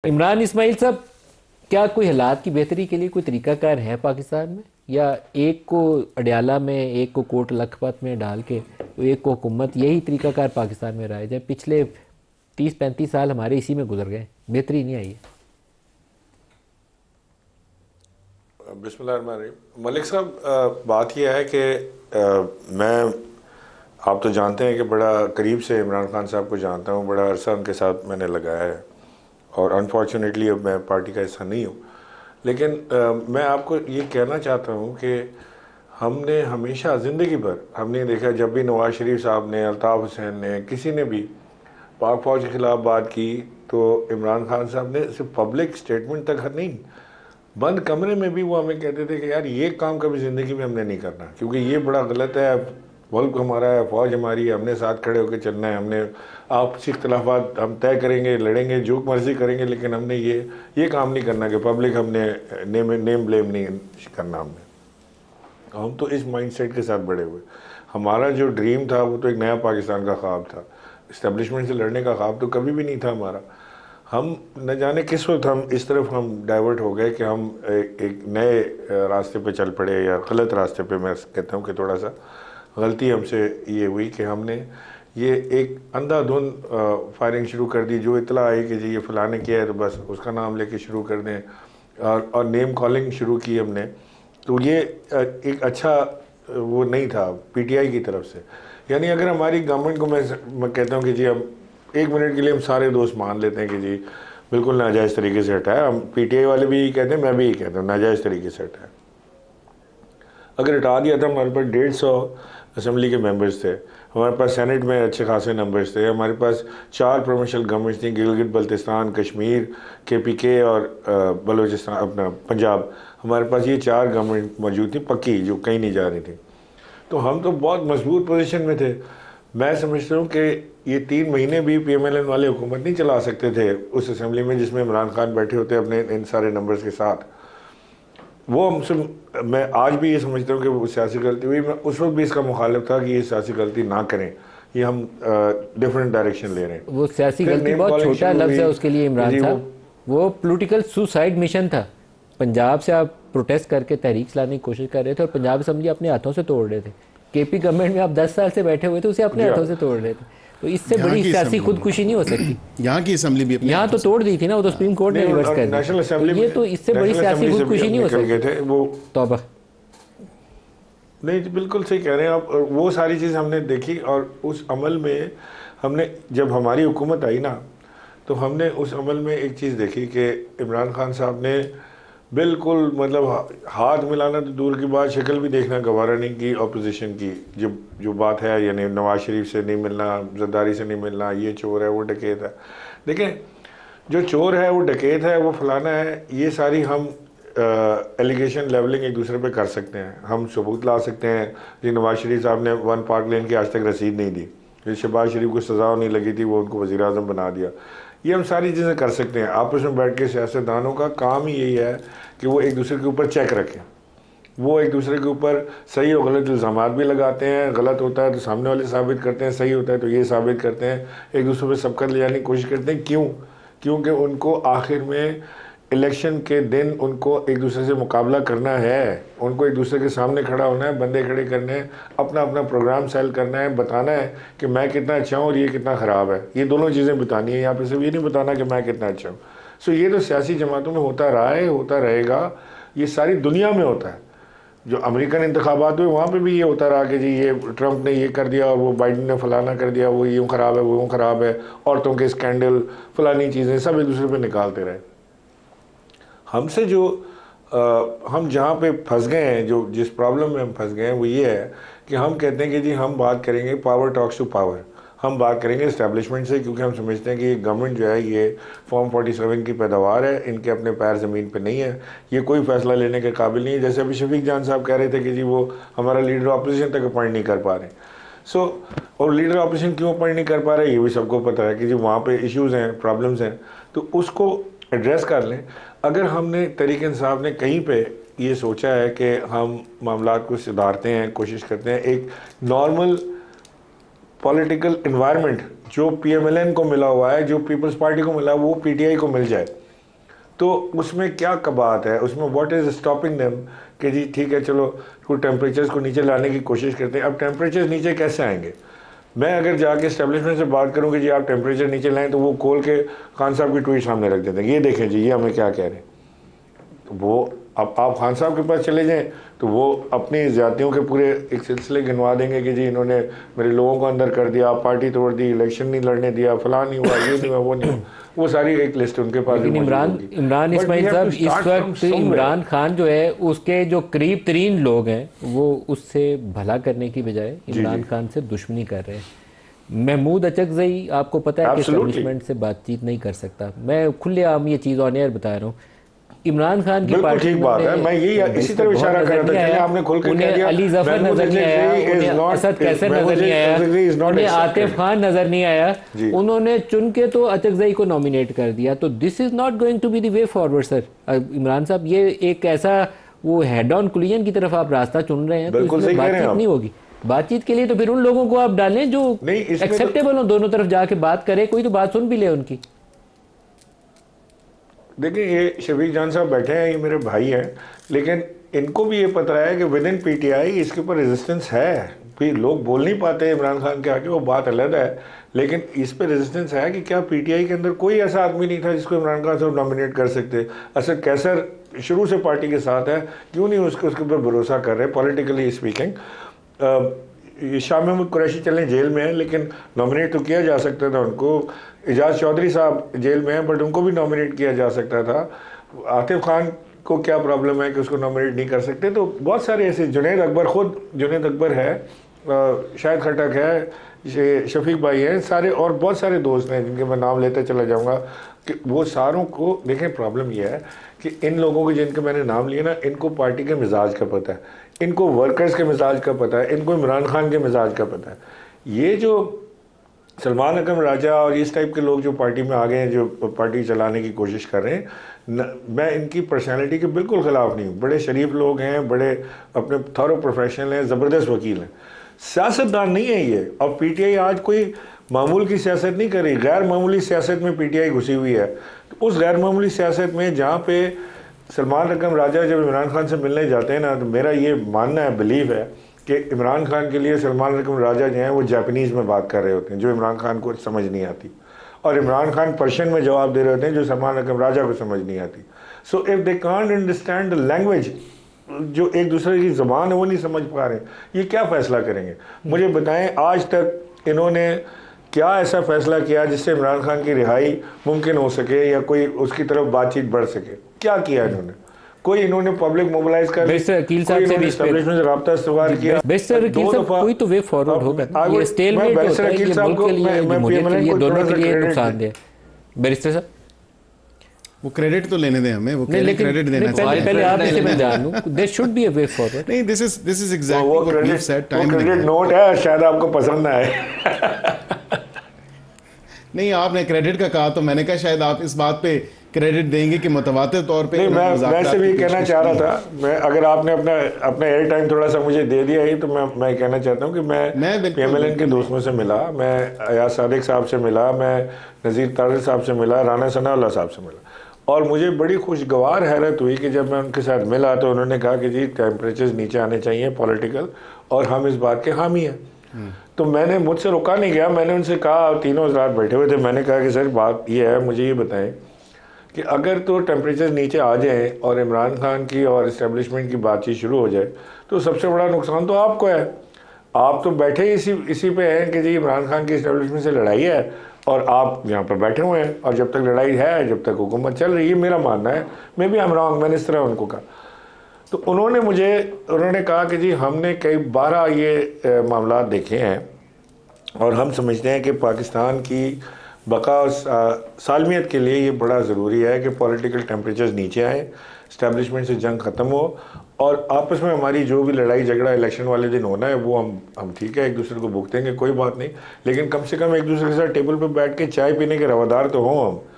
इमरान इस्माइल साहब, क्या कोई हालात की बेहतरी के लिए कोई तरीकाकार है पाकिस्तान में, या एक को अडयाला में, एक को कोट लखपत में डाल के एक को हुकूमत, यही तरीकाकार पाकिस्तान में रहा है? जब पिछले 30-35 साल हमारे इसी में गुजर गए, बेहतरी नहीं आई है। बिस्मिल्लाहिर्रहमानिर्रहीम। मलिक साहब, बात यह है कि मैं, आप तो जानते हैं कि बड़ा करीब से इमरान खान साहब को जानता हूँ, बड़ा अरसा उनके साथ मैंने लगाया है और अनफॉर्चुनेटली अब मैं पार्टी का हिस्सा नहीं हूँ। लेकिन मैं आपको ये कहना चाहता हूँ कि हमने हमेशा ज़िंदगी भर हमने देखा, जब भी नवाज शरीफ साहब ने, अल्ताफ़ हुसैन ने, किसी ने भी पाक फ़ौज के ख़िलाफ़ बात की तो इमरान खान साहब ने सिर्फ पब्लिक स्टेटमेंट तक नहीं, बंद कमरे में भी वो हमें कहते थे कि यार ये काम कभी ज़िंदगी में हमने नहीं करना, क्योंकि ये बड़ा गलत है, मुल्क हमारा है, फ़ौज हमारी है, हमने साथ खड़े होकर चलना है, हमने आपसी इख्तलाफात हम तय करेंगे, लड़ेंगे, जो मर्ज़ी करेंगे, लेकिन हमने ये काम नहीं करना कि पब्लिक हमने नेम ब्लेम नहीं करना। हम तो इस माइंडसेट के साथ बड़े हुए। हमारा जो ड्रीम था वो तो एक नया पाकिस्तान का ख्वाब था, इस्टेब्लिशमेंट से लड़ने का ख्वाब तो कभी भी नहीं था हमारा। हम न जाने किस वक्त हम इस तरफ हम डाइवर्ट हो गए कि हम एक नए रास्ते पे चल पड़े, या गलत रास्ते पे। मैं कहता हूँ कि थोड़ा सा गलती हमसे ये हुई कि हमने ये एक अंधाधुंध फायरिंग शुरू कर दी। जो इतला आई कि जी ये फलाने किया है तो बस उसका नाम लेके शुरू कर दें, और नेम कॉलिंग शुरू की हमने। तो ये एक अच्छा वो नहीं था पीटीआई की तरफ से। यानी अगर हमारी गवर्नमेंट को मैं कहता हूँ कि जी हम एक मिनट के लिए हम सारे दोस्त मान लेते हैं कि जी बिल्कुल नाजायज़ तरीके से हटाया, हम पीटीआई वाले भी यही कहते हैं, मैं भी यही कहता हूँ, नाजायज़ तरीके से हटाया। अगर हटा दिया था, हमारे पास 150 असम्बली के मेंबर्स थे, हमारे पास सेनेट में अच्छे खासे नंबर्स थे, हमारे पास 4 प्रोविंशियल गवर्नमेंट्स थी, गिलगित बल्तिस्तान, कश्मीर, केपीके और बलूचिस्तान, अपना पंजाब। हमारे पास ये 4 गवर्नमेंट मौजूद थी पक्की, जो कहीं नहीं जा रही थी। तो हम तो बहुत मजबूत पोजीशन में थे। मैं समझता हूँ कि ये 3 महीने भी पीएमएलएन वाले हुकूमत नहीं चला सकते थे उस असम्बली में जिसमें इमरान खान बैठे होते अपने इन सारे नंबर्स के साथ। वो हमसे, मैं आज भी ये समझता हूँ कि वो सियासी गलती हुई। मैं उस वक्त भी इसका मुखालिफ था कि ये सियासी गलती ना करें, ये हम डिफरेंट डायरेक्शन ले रहे हैं। वो सियासी फिर गलती नेम बहुत कॉलिंग छोटा शुरू लफ्ज़ हुई है उसके लिए कि इमरान जी साहब। वो पॉलिटिकल सुसाइड मिशन था। पंजाब से आप प्रोटेस्ट करके तहरीक चलाने की कोशिश कर रहे थे और पंजाब असम्बली अपने हाथों से तोड़ रहे थे। केपी गवर्नमेंट में आप 10 साल से बैठे हुए थे, उसे अपने जी हाथों हाँ। से तोड़ रहे थे। तो इससे यहाँ बड़ी की सियासी असम्बली खुदकुशी नहीं हो सकती। भी यहाँ की असम्बली भी अपने यहाँ हाथों तो से। तोड़ दी थी ना, वो तो सुप्रीम कोर्ट ने नहीं, रिवर्स कर दी नेशनल थी। तो असेंबली ये तो इससे बड़ी नेशनल सियासी असेंबली से भी खुदकुशी हम नहीं हो निकल गए सकती। थे वो। तौबा। नहीं जी, बिल्कुल सही कह रहे हैं आप। वो सारी चीज़ हमने देखी और उस अमल में हमने, जब हमारी हुकूमत आई ना, तो हमने उस अमल में एक चीज़ देखी कि इमरान खान साहब ने बिल्कुल, मतलब हाथ मिलाना तो दूर की बात, शक्ल भी देखना गवारा नहीं की अपोजिशन की। जो बात है, यानी नवाज शरीफ से नहीं मिलना, जरदारी से नहीं मिलना, ये चोर है, वो डकैत है। देखें, जो चोर है, वो डकैत है, वो फलाना है, ये सारी हम एलिगेशन लेवलिंग एक दूसरे पे कर सकते हैं, हम सबूत ला सकते हैं। जी नवाज शरीफ साहब ने 1 पार्क लेन की आज तक रसीद नहीं दी, जो शहबाज शरीफ को सज़ा नहीं लगी थी, वो उनको वज़ीर आज़म बना दिया। ये हम सारी चीज़ें कर सकते हैं। आपस में बैठ के सियासतदानों का काम ही यही है कि वो एक दूसरे के ऊपर चेक रखें। वो एक दूसरे के ऊपर सही और गलत इल्ज़ामात भी लगाते हैं, गलत होता है तो सामने वाले साबित करते हैं, सही होता है तो ये साबित करते हैं, एक दूसरे पर सबकत ले जाने की कोशिश करते हैं। क्यों? क्योंकि उनको आखिर में इलेक्शन के दिन उनको एक दूसरे से मुकाबला करना है, उनको एक दूसरे के सामने खड़ा होना है, बंदे खड़े करने हैं, अपना अपना प्रोग्राम सेल करना है, बताना है कि मैं कितना अच्छा हूँ और ये कितना ख़राब है। ये दोनों चीज़ें बतानी है। यहाँ पे सिर्फ ये नहीं बताना कि मैं कितना अच्छा हूँ। सो ये तो सियासी जमातों में होता रहा है, होता रहेगा, ये सारी दुनिया में होता है। जो अमेरिकन इंतखाबात हुए वहाँ पे भी ये होता रहा कि जी ये ट्रंप ने ये कर दिया और वो बाइडन ने फलाना कर दिया, वो यूँ ख़राब है, वो यूँ ख़राब है, औरतों के स्कैंडल, फलानी चीज़ें सब एक दूसरे पे निकालते रहे। हमसे जो हम जहाँ पे फंस गए हैं, जो जिस प्रॉब्लम में हम फंस गए हैं, वो ये है कि हम कहते हैं कि जी हम बात करेंगे पावर टॉक्स टू पावर, हम बात करेंगे इस्टेब्लिशमेंट से, क्योंकि हम समझते हैं कि ये गवर्नमेंट जो है ये फॉर्म 47 की पैदावार है, इनके अपने पैर ज़मीन पे नहीं है, ये कोई फ़ैसला लेने के काबिल नहीं है। जैसे अभी शफीक जान साहब कह रहे थे कि जी वो हमारा लीडर अपोजिशन तक अपॉइंट नहीं कर पा रहे। और लीडर अपोजिशन क्यों अपॉइंट नहीं कर पा रहे, ये भी सबको पता है कि जी वहाँ पर इशूज़ हैं, प्रॉब्लम्स हैं, तो उसको एड्रेस कर लें। अगर हमने तहरीक इंसाफ ने कहीं पे ये सोचा है कि हम मामलात को सुधारते हैं, कोशिश करते हैं, एक नॉर्मल पॉलिटिकल इन्वायरमेंट जो पीएमएलएन को मिला हुआ है, जो पीपल्स पार्टी को मिला, वो पीटीआई को मिल जाए, तो उसमें क्या कबात है, उसमें व्हाट इज़ स्टॉपिंग देम कि जी ठीक है चलो कुछ टेम्परेचर्स को नीचे लाने की कोशिश करते हैं। अब टेम्परेचर नीचे कैसे आएंगे? मैं अगर जाके एस्टेब्लिशमेंट से बात करूँ कि जी आप टेम्परेचर नीचे लाएं, तो वो खोल के खान साहब की ट्वीट सामने रख देते हैं, ये देखें जी ये हमें क्या कह रहे हैं। तो वो अब आप खान साहब के पास चले जाएं तो वो अपनी ज़्यादतियों के पूरे एक सिलसिले गिनवा देंगे कि जी इन्होंने मेरे लोगों को अंदर कर दिया, पार्टी तोड़ दी, इलेक्शन नहीं लड़ने दिया, फलां नहीं हुआ, ये नहीं हुआ, वो नहीं हुआ। वो सारी एक लिस्ट उनके पास भी लेकिन मौजूद इमरान होगी। Imran But we Ismail have साहब, to इस start from वक्त somewhere. इमरान खान जो है उसके जो करीब तरीन लोग हैं वो उससे भला करने की बजाय इमरान खान से दुश्मनी कर रहे हैं। महमूद अचकज़ई आपको पता है कि Absolutely. एस्टेब्लिशमेंट से बातचीत नहीं कर सकता। मैं खुलेआम ये चीज़ ऑन एयर बता रहा हूँ। इमरान खान की बिल्कुल पार्टी ठीक बात है, मैं यही इसी तरह इशारा कर रहा था। चलिए आपने खुल के कह दिया, अली जफर नजर नहीं आया, उन्हें असद कैसर नजर नहीं आया, उन्हें आतिफ खान नजर नहीं आया, उन्होंने चुन के तो अचकज़ई को नॉमिनेट कर दिया। तो this is not going to be the way forward sir. Imran साहब ये एक ऐसा वो हेड ऑन कोलिजन की तरफ आप रास्ता चुन रहे हैं, तो इसमें बातचीत नहीं होगी। बातचीत के लिए तो फिर उन लोगों को आप डालें जो एक्सेप्टेबल हो, दोनों तरफ जाके बात करे, कोई तो बात सुन भी ले उनकी। देखिए ये शफीक जान साहब बैठे हैं, ये मेरे भाई हैं, लेकिन इनको भी ये पता है कि विद इन पीटीआई इसके ऊपर रेजिस्टेंस है। फिर लोग बोल नहीं पाते इमरान खान के आगे, वो बात अलग है, लेकिन इस पे रेजिस्टेंस है कि क्या पीटीआई के अंदर कोई ऐसा आदमी नहीं था जिसको इमरान खान साहब नॉमिनेट कर सकते। असद कैसर शुरू से पार्टी के साथ है, क्यों नहीं उसके ऊपर भरोसा कर रहे पॉलिटिकली स्पीकिंग। शाह महमूद कुरैशी चलें जेल में है, लेकिन नॉमिनेट तो किया जा सकता था उनको। एजाज चौधरी साहब जेल में हैं, बट उनको भी नॉमिनेट किया जा सकता था। आतिफ खान को क्या प्रॉब्लम है कि उसको नॉमिनेट नहीं कर सकते? तो बहुत सारे ऐसे, जुनैद अकबर, खुद जुनैद अकबर है, शाहिद खटक है, शफीक भाई हैं, सारे और बहुत सारे दोस्त हैं जिनके मैं नाम लेते चला जाऊंगा कि वो सारों को देखें। प्रॉब्लम यह है कि इन लोगों के जिनके मैंने नाम लिए ना, इनको पार्टी के मिजाज का पता है, इनको वर्कर्स के मिजाज का पता है, इनको इमरान खान के मिजाज का पता है। ये जो सलमान अकरम राजा और इस टाइप के लोग जो पार्टी में आ गए हैं, जो पार्टी चलाने की कोशिश कर रहे हैं, मैं इनकी पर्सनैलिटी के बिल्कुल ख़िलाफ़ नहीं हूँ। बड़े शरीफ लोग हैं, बड़े अपने थॉरो प्रोफेशनल हैं, ज़बरदस्त वकील हैं, सियासतदान नहीं है ये। और पीटीआई आज कोई मामूल की सियासत नहीं कर रही, गैर मामूली सियासत में पीटीआई घुसी हुई है। तो उस गैर मामूली सियासत में जहाँ पे सलमान अकरम राजा जब इमरान खान से मिलने जाते हैं ना, तो मेरा ये मानना है, बिलीव है कि इमरान खान के लिए सलमान अकरम राजा जो हैं वो जापानीज़ में बात कर रहे होते हैं, जो इमरान खान को समझ नहीं आती, और इमरान खान पर्शियन में जवाब दे रहे होते हैं, जो सलमान अकरम राजा को समझ नहीं आती। So if they can't understand the language, जो एक दूसरे की ज़बान है वो नहीं समझ पा रहे, ये क्या फ़ैसला करेंगे? मुझे बताएं, आज तक इन्होंने क्या ऐसा फ़ैसला किया जिससे इमरान खान की रिहाई मुमकिन हो सके या कोई उसकी तरफ बातचीत बढ़ सके? क्या किया इन्होंने? कोई इन्होंने पब्लिक मोबिलाइज कर, वकील साहब से भी एस्टैब्लिशमेंट से राब्ता इस्तेमाल किया। कोई तो वे फॉरवर्ड होगा। ये स्टेलमेट होता है, ये मुल्क के लिए, जमहूरियत के लिए, दोनों के लिए नुकसानदेह। बैरिस्टर साहब वो क्रेडिट तो लेने दें हमें, वो क्रेडिट देना चाहिए। पहले आप इसे मैं जान लूं, there should be a way forward. नहीं, this is exactly what we said. Time credit note है, शायद आपको पसंद ना आए। नहीं, आपने क्रेडिट का कहा तो मैंने कहा शायद आप इस बात पे क्रेडिट देंगे कि मुतवातिर तौर पे। नहीं, मैं वैसे भी कहना चाह रहा था, मैं अगर आपने अपना एयर टाइम थोड़ा सा मुझे दे दिया ही, तो मैं कहना चाहता हूँ कि मैं PMLN के दोस्तों से मिला, मैं अयाज सादिक साहब से मिला, मैं नज़ीर तारिक साहब से मिला, राना सनाउल्लाह साहब से मिला, और मुझे बड़ी खुशगवार हैरत हुई कि जब मैं उनके साथ मिला तो उन्होंने कहा कि जी टेम्परेचर नीचे आने चाहिए पॉलिटिकल, और हम इस बात के हामी हैं। तो मैंने, मुझसे रुका नहीं गया, मैंने उनसे कहा, तीनों रात बैठे हुए थे, मैंने कहा कि सर बात ये है, मुझे ये बताएं कि अगर तो टेम्परेचर नीचे आ जाए और इमरान खान की और इस्टेब्लिशमेंट की बातचीत शुरू हो जाए, तो सबसे बड़ा नुकसान तो आपको है। आप तो बैठे इसी पे हैं कि जी इमरान खान की इस्टेब्लिशमेंट से लड़ाई है, और आप यहाँ पर बैठे हुए हैं, और जब तक लड़ाई है, जब तक हुकूमत चल रही है, मेरा मानना है, मैं भी रॉन्ग, मैंने इस तरह उनको कहा। तो उन्होंने कहा कि जी हमने कई 12 ये मामला देखे हैं, और हम समझते हैं कि पाकिस्तान की बका और सालमियत के लिए ये बड़ा ज़रूरी है कि पॉलिटिकल टेम्परेचर नीचे आए, इस्टेब्लिशमेंट से जंग ख़त्म हो, और आपस में हमारी जो भी लड़ाई झगड़ा इलेक्शन वाले दिन होना है वो हम ठीक है एक दूसरे को भुगतेंगे, कोई बात नहीं, लेकिन कम से कम एक दूसरे के साथ टेबल पर बैठ के चाय पीने के रवादार तो हों हम।